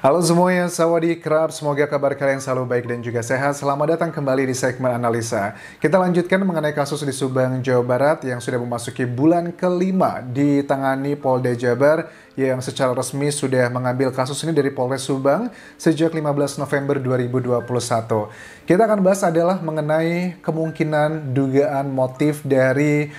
Halo semuanya, sawadee-krap. Semoga kabar kalian selalu baik dan juga sehat. Selamat datang kembali di segmen analisa. Kita lanjutkan mengenai kasus di Subang, Jawa Barat yang sudah memasuki bulan kelima ditangani Polda Jabar yang secara resmi sudah mengambil kasus ini dari Polres Subang sejak 15 November 2021. Kita akan bahas adalah mengenai kemungkinan dugaan motif dari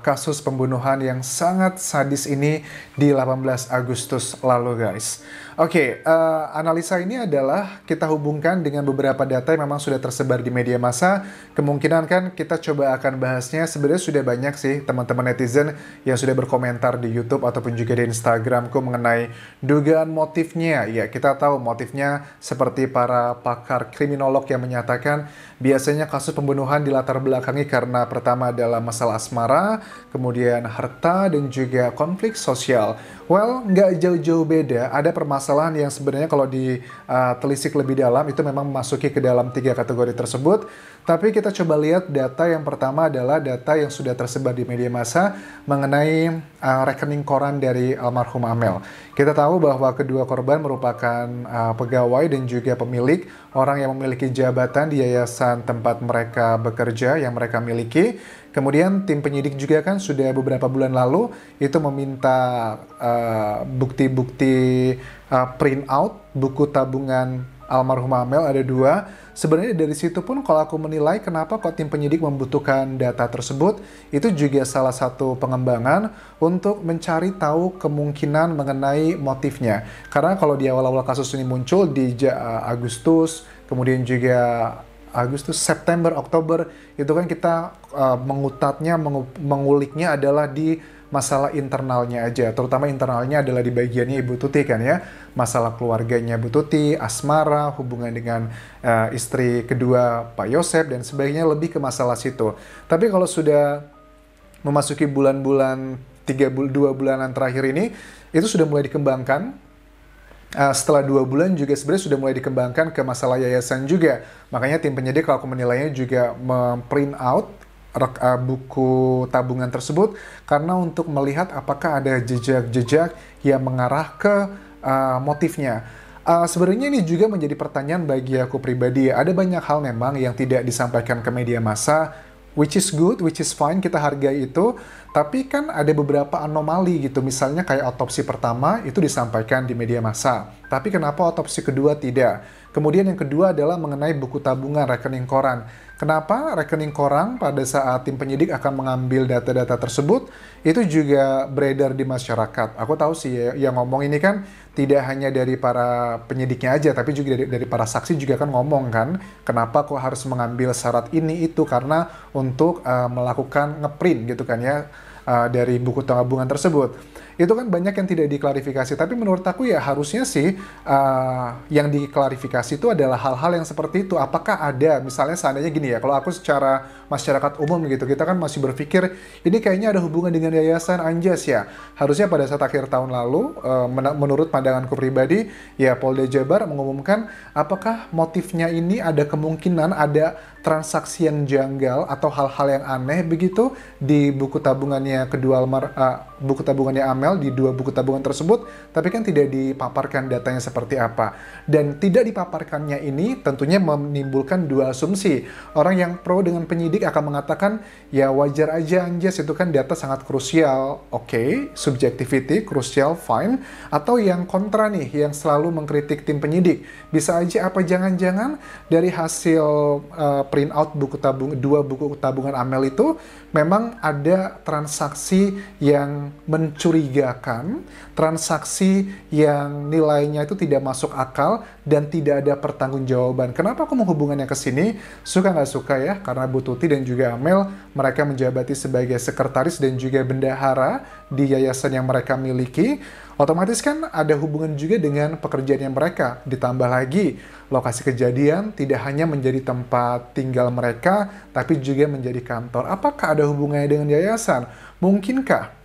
kasus pembunuhan yang sangat sadis ini di 18 Agustus lalu, guys. Oke, analisa ini adalah kita hubungkan dengan beberapa data yang memang sudah tersebar di media massa. Kemungkinan kan kita coba akan bahasnya, sebenarnya sudah banyak sih teman-teman netizen yang sudah berkomentar di YouTube ataupun juga di Instagramku mengenai dugaan motifnya. Ya, kita tahu motifnya seperti para pakar kriminolog yang menyatakan biasanya kasus pembunuhan dilatar belakangi karena pertama adalah masalah asmara, kemudian harta, dan juga konflik sosial. Well, nggak jauh-jauh beda, ada permasalahan yang sebenarnya kalau ditelisik lebih dalam itu memang memasuki ke dalam 3 kategori tersebut. Tapi kita coba lihat data yang pertama adalah data yang sudah tersebar di media massa mengenai rekening koran dari almarhum Amel. Kita tahu bahwa kedua korban merupakan pegawai dan juga pemilik, orang yang memiliki jabatan di yayasan tempat mereka bekerja yang mereka miliki. Kemudian tim penyidik juga kan sudah beberapa bulan lalu itu meminta bukti-bukti print out buku tabungan almarhum Amel, ada 2. Sebenarnya dari situ pun kalau aku menilai kenapa kok tim penyidik membutuhkan data tersebut, itu juga salah satu pengembangan untuk mencari tahu kemungkinan mengenai motifnya. Karena kalau di awal-awal kasus ini muncul di Agustus, kemudian juga Agustus, September, Oktober, itu kan kita menguliknya adalah di masalah internalnya aja, terutama internalnya adalah di bagiannya Ibu Tuti kan ya, masalah keluarganya Bu Tuti, asmara, hubungan dengan istri kedua Pak Yosep dan sebagainya, lebih ke masalah situ. Tapi kalau sudah memasuki bulan-bulan 2 bulanan terakhir ini, itu sudah mulai dikembangkan. Setelah 2 bulan juga sebenarnya sudah mulai dikembangkan ke masalah yayasan juga. Makanya tim penyidik kalau aku menilainya juga memprint out buku tabungan tersebut karena untuk melihat apakah ada jejak-jejak yang mengarah ke motifnya. Sebenarnya ini juga menjadi pertanyaan bagi aku pribadi. Ada banyak hal memang yang tidak disampaikan ke media massa, which is good, which is fine, kita hargai itu. Tapi kan ada beberapa anomali gitu, misalnya kayak otopsi pertama itu disampaikan di media massa. Tapi kenapa otopsi kedua tidak? Kemudian yang kedua adalah mengenai buku tabungan rekening koran. Kenapa rekening koran pada saat tim penyidik akan mengambil data-data tersebut, itu juga beredar di masyarakat. Aku tahu sih ya, yang ngomong ini kan tidak hanya dari para penyidiknya aja, tapi juga dari para saksi juga kan ngomong kan, kenapa kok harus mengambil syarat ini itu, karena untuk melakukan ngeprint gitu kan ya, dari buku tabungan tersebut. Itu kan banyak yang tidak diklarifikasi, tapi menurut aku ya harusnya sih yang diklarifikasi itu adalah hal-hal yang seperti itu. Apakah ada, misalnya seandainya gini ya, kalau aku secara masyarakat umum gitu, kita kan masih berpikir ini kayaknya ada hubungan dengan yayasan Anjas ya. Harusnya pada saat akhir tahun lalu, menurut pandanganku pribadi, ya Polda Jabar mengumumkan apakah motifnya ini ada kemungkinan ada transaksi yang janggal atau hal-hal yang aneh begitu di buku tabungannya buku tabungannya Amel, di 2 buku tabungan tersebut, tapi kan tidak dipaparkan datanya seperti apa. Dan tidak dipaparkannya ini tentunya menimbulkan 2 asumsi. Orang yang pro dengan penyidik akan mengatakan, ya wajar aja Anjas, itu kan data sangat krusial. Oke, subjectivity, krusial, fine. Atau yang kontra nih, yang selalu mengkritik tim penyidik. Bisa aja apa jangan-jangan dari hasil print out 2 buku tabungan Amel itu memang ada transaksi yang mencurigakan, transaksi yang nilainya itu tidak masuk akal dan tidak ada pertanggungjawaban. Kenapa aku menghubungannya ke sini? Suka nggak suka ya, karena Bu Tuti dan juga Amel, mereka menjabati sebagai sekretaris dan juga bendahara di yayasan yang mereka miliki. Otomatis kan ada hubungan juga dengan pekerjaannya mereka. Ditambah lagi, lokasi kejadian tidak hanya menjadi tempat tinggal mereka, tapi juga menjadi kantor. Apakah ada hubungannya dengan yayasan? Mungkinkah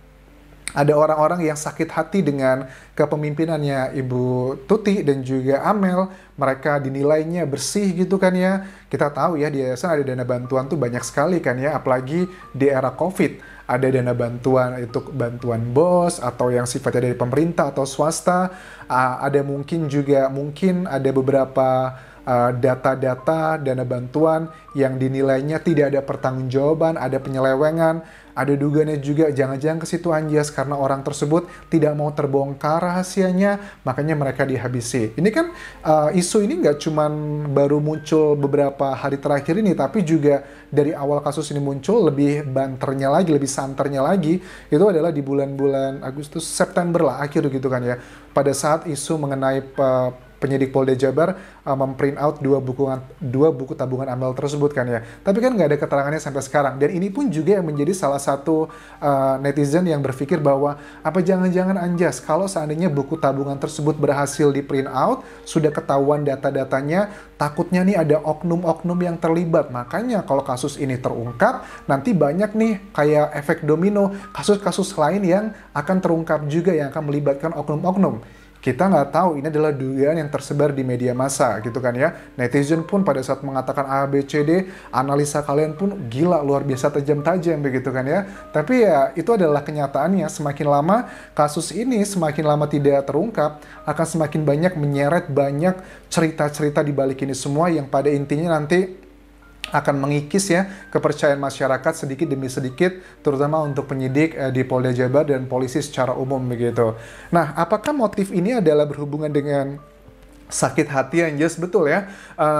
ada orang-orang yang sakit hati dengan kepemimpinannya Ibu Tuti dan juga Amel. Mereka dinilainya bersih gitu kan ya. Kita tahu ya di yayasan ada dana bantuan tuh banyak sekali kan ya, apalagi di era COVID. Ada dana bantuan, itu bantuan BOS atau yang sifatnya dari pemerintah atau swasta. Ada mungkin ada beberapa data-data dana bantuan yang dinilainya tidak ada pertanggungjawaban, ada penyelewengan, ada dugaannya juga jangan-jangan ke situ anjas karena orang tersebut tidak mau terbongkar rahasianya, makanya mereka dihabisi. Ini kan isu ini nggak cuman baru muncul beberapa hari terakhir ini, tapi juga dari awal kasus ini muncul lebih banternya lagi, lebih santernya lagi, itu adalah di bulan-bulan Agustus, September lah, akhir gitu kan ya. Pada saat isu mengenai penyidik Polda Jabar memprint out dua buku tabungan Amel tersebut kan ya. Tapi kan nggak ada keterangannya sampai sekarang. Dan ini pun juga yang menjadi salah satu netizen yang berpikir bahwa apa jangan-jangan anjas kalau seandainya buku tabungan tersebut berhasil di print out, sudah ketahuan data-datanya, takutnya nih ada oknum-oknum yang terlibat. Makanya kalau kasus ini terungkap, nanti banyak nih kayak efek domino, kasus-kasus lain yang akan terungkap juga yang akan melibatkan oknum-oknum. Kita nggak tahu, ini adalah dugaan yang tersebar di media massa gitu kan ya. Netizen pun pada saat mengatakan A, B, C, D, analisa kalian pun gila, luar biasa tajam-tajam begitu kan ya. Tapi ya itu adalah kenyataannya, semakin lama kasus ini semakin lama tidak terungkap, akan semakin banyak menyeret banyak cerita-cerita di balik ini semua yang pada intinya nanti akan mengikis ya kepercayaan masyarakat sedikit demi sedikit, terutama untuk penyidik di Polda Jabar dan polisi secara umum begitu. Nah, apakah motif ini adalah berhubungan dengan sakit hati anjas? Betul ya.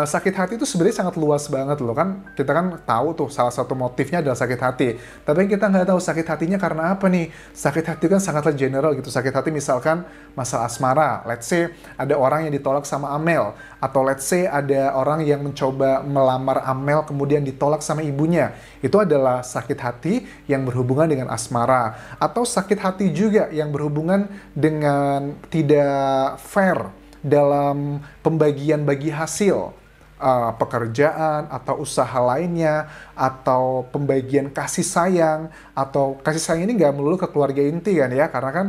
Sakit hati itu sebenarnya sangat luas banget loh kan. Kita kan tahu tuh salah satu motifnya adalah sakit hati. Tapi kita nggak tahu sakit hatinya karena apa nih. Sakit hati kan sangatlah general gitu. Sakit hati misalkan masalah asmara. Let's say ada orang yang ditolak sama Amel. Atau let's say ada orang yang mencoba melamar Amel kemudian ditolak sama ibunya. Itu adalah sakit hati yang berhubungan dengan asmara. Atau sakit hati juga yang berhubungan dengan tidak fair dalam pembagian bagi hasil pekerjaan atau usaha lainnya, atau pembagian kasih sayang, atau kasih sayang ini nggak melulu ke keluarga inti kan ya, karena kan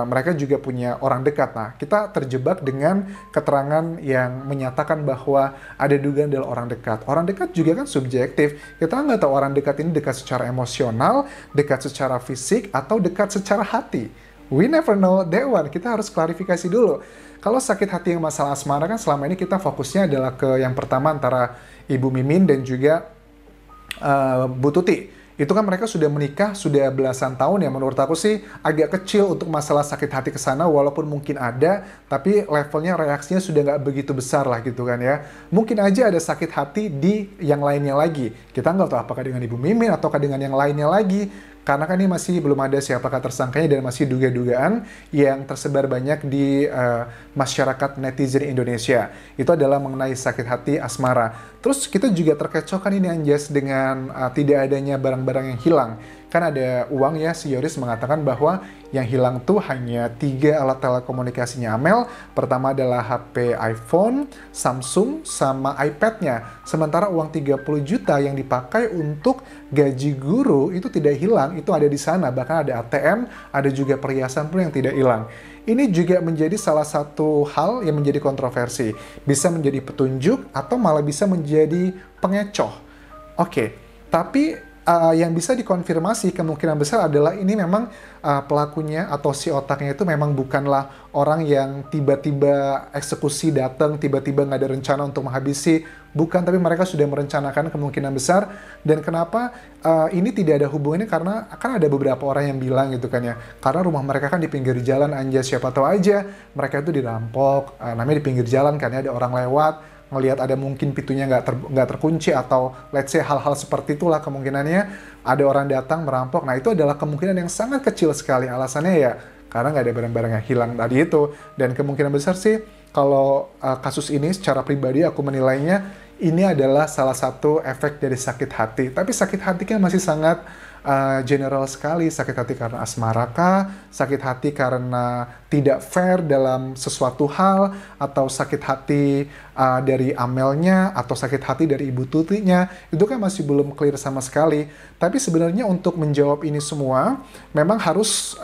mereka juga punya orang dekat. Nah, kita terjebak dengan keterangan yang menyatakan bahwa ada dugaan dari orang dekat. Orang dekat juga kan subjektif, kita nggak tahu orang dekat ini dekat secara emosional, dekat secara fisik, atau dekat secara hati. We never know that one. Kita harus klarifikasi dulu. Kalau sakit hati yang masalah asmara kan selama ini kita fokusnya adalah ke yang pertama antara Ibu Mimin dan juga Bu Tuti. Itu kan mereka sudah menikah, sudah belasan tahun ya, menurut aku sih agak kecil untuk masalah sakit hati ke sana, walaupun mungkin ada, tapi levelnya reaksinya sudah nggak begitu besar lah gitu kan ya. Mungkin aja ada sakit hati di yang lainnya lagi. Kita nggak tahu apakah dengan Ibu Mimin ataukah dengan yang lainnya lagi. Karena kan ini masih belum ada siapakah tersangkanya dan masih duga-dugaan yang tersebar banyak di masyarakat netizen Indonesia. Itu adalah mengenai sakit hati asmara. Terus kita juga terkecohkan ini anjas dengan tidak adanya barang-barang yang hilang. Kan ada uang ya, si Yoris mengatakan bahwa yang hilang tuh hanya 3 alat telekomunikasinya Amel. Pertama adalah HP iPhone, Samsung, sama iPad-nya. Sementara uang 30 juta yang dipakai untuk gaji guru itu tidak hilang, itu ada di sana. Bahkan ada ATM, ada juga perhiasan pun yang tidak hilang. Ini juga menjadi salah satu hal yang menjadi kontroversi. Bisa menjadi petunjuk atau malah bisa menjadi pengecoh. Oke, tapi yang bisa dikonfirmasi kemungkinan besar adalah ini memang pelakunya atau si otaknya itu memang bukanlah orang yang tiba-tiba eksekusi datang, tiba-tiba nggak ada rencana untuk menghabisi, bukan, tapi mereka sudah merencanakan kemungkinan besar. Dan kenapa ini tidak ada hubungannya, karena akan ada beberapa orang yang bilang gitu kan ya, karena rumah mereka kan di pinggir jalan anjas, siapa tahu aja mereka itu dirampok, namanya di pinggir jalan kan ya, ada orang lewat, ngelihat ada mungkin pintunya nggak terkunci, atau let's say hal-hal seperti itulah kemungkinannya, ada orang datang merampok. Nah, itu adalah kemungkinan yang sangat kecil sekali. Alasannya ya karena nggak ada barang-barang yang hilang tadi itu. Dan kemungkinan besar sih kalau kasus ini secara pribadi aku menilainya ini adalah salah satu efek dari sakit hati. Tapi sakit hati kan masih sangat general sekali. Sakit hati karena asmara kah? Sakit hati karena tidak fair dalam sesuatu hal? Atau sakit hati dari amelnya? Atau sakit hati dari ibu tutinya? Itu kan masih belum clear sama sekali. Tapi sebenarnya untuk menjawab ini semua, memang harus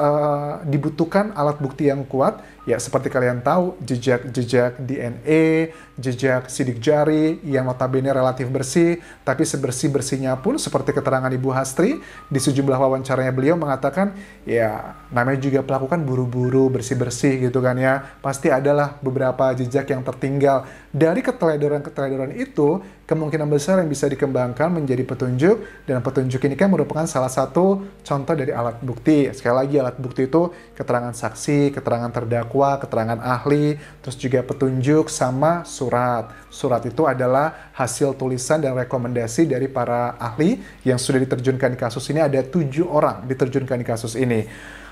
dibutuhkan alat bukti yang kuat. Ya, seperti kalian tahu, jejak DNA, jejak sidik jari yang notabene relatif bersih, tapi sebersih-bersihnya pun seperti keterangan Ibu Hastri, di sejumlah wawancaranya beliau mengatakan, ya namanya juga pelaku kan buru-buru, bersih-bersih gitu kan ya, pasti adalah beberapa jejak yang tertinggal. Dari keteledoran-keteledoran itu, kemungkinan besar yang bisa dikembangkan menjadi petunjuk, dan petunjuk ini kan merupakan salah satu contoh dari alat bukti. Sekali lagi, alat bukti itu keterangan saksi, keterangan terdakwa, keterangan ahli, terus juga petunjuk sama surat. Surat itu adalah hasil tulisan dan rekomendasi dari para ahli yang sudah diterjunkan di kasus ini. Ada 7 orang diterjunkan di kasus ini.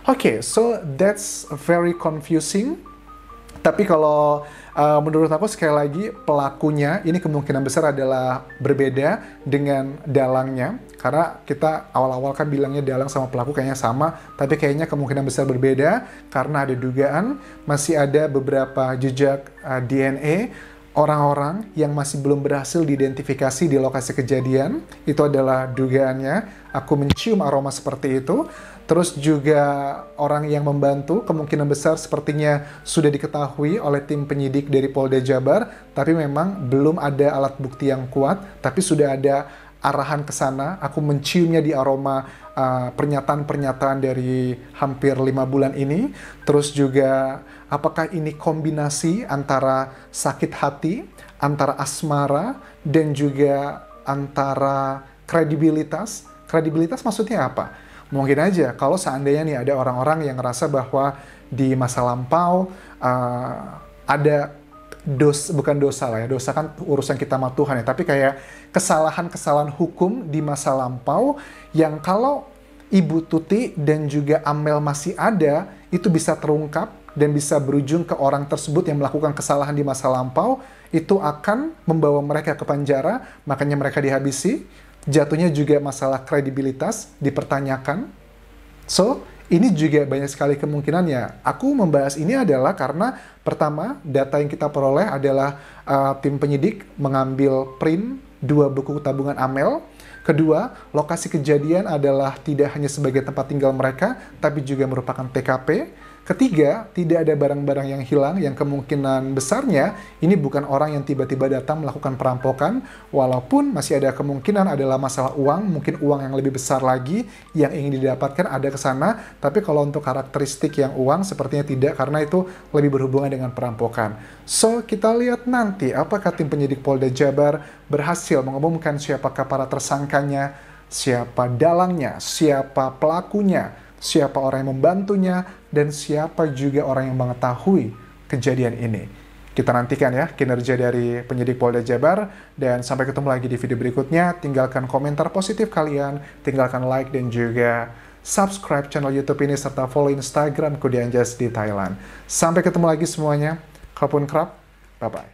Oke, so that's very confusing. Tapi kalau menurut aku sekali lagi pelakunya ini kemungkinan besar adalah berbeda dengan dalangnya. Karena kita awal-awal kan bilangnya dalang sama pelaku kayaknya sama, tapi kayaknya kemungkinan besar berbeda karena ada dugaan masih ada beberapa jejak DNA orang-orang yang masih belum berhasil diidentifikasi di lokasi kejadian. Itu adalah dugaannya. Aku mencium aroma seperti itu. Terus juga orang yang membantu kemungkinan besar sepertinya sudah diketahui oleh tim penyidik dari Polda Jabar, tapi memang belum ada alat bukti yang kuat, tapi sudah ada arahan ke sana. Aku menciumnya di aroma pernyataan-pernyataan dari hampir 5 bulan ini. Terus juga apakah ini kombinasi antara sakit hati, antara asmara, dan juga antara kredibilitas. Kredibilitas maksudnya apa? Mungkin aja kalau seandainya nih ada orang-orang yang ngerasa bahwa di masa lampau ada bukan dosa lah ya, dosa kan urusan kita sama Tuhan ya, tapi kayak kesalahan-kesalahan hukum di masa lampau yang kalau Ibu Tuti dan juga Amel masih ada, itu bisa terungkap dan bisa berujung ke orang tersebut yang melakukan kesalahan di masa lampau, itu akan membawa mereka ke penjara, makanya mereka dihabisi. Jatuhnya juga masalah kredibilitas dipertanyakan. So, ini juga banyak sekali kemungkinannya. Aku membahas ini adalah karena pertama, data yang kita peroleh adalah tim penyidik mengambil print 2 buku tabungan Amel. Kedua, lokasi kejadian adalah tidak hanya sebagai tempat tinggal mereka, tapi juga merupakan TKP. Ketiga, tidak ada barang-barang yang hilang yang kemungkinan besarnya ini bukan orang yang tiba-tiba datang melakukan perampokan, walaupun masih ada kemungkinan adalah masalah uang, mungkin uang yang lebih besar lagi yang ingin didapatkan ada ke sana, tapi kalau untuk karakteristik yang uang sepertinya tidak karena itu lebih berhubungan dengan perampokan. So, kita lihat nanti apakah tim penyidik Polda Jabar berhasil mengumumkan siapakah para tersangkanya, siapa dalangnya, siapa pelakunya, siapa orang yang membantunya, dan siapa juga orang yang mengetahui kejadian ini. Kita nantikan ya kinerja dari penyidik Polda Jabar, dan sampai ketemu lagi di video berikutnya. Tinggalkan komentar positif kalian, tinggalkan like dan juga subscribe channel YouTube ini, serta follow Instagram Kudianjas di Thailand. Sampai ketemu lagi semuanya. Kapun krap, bye-bye.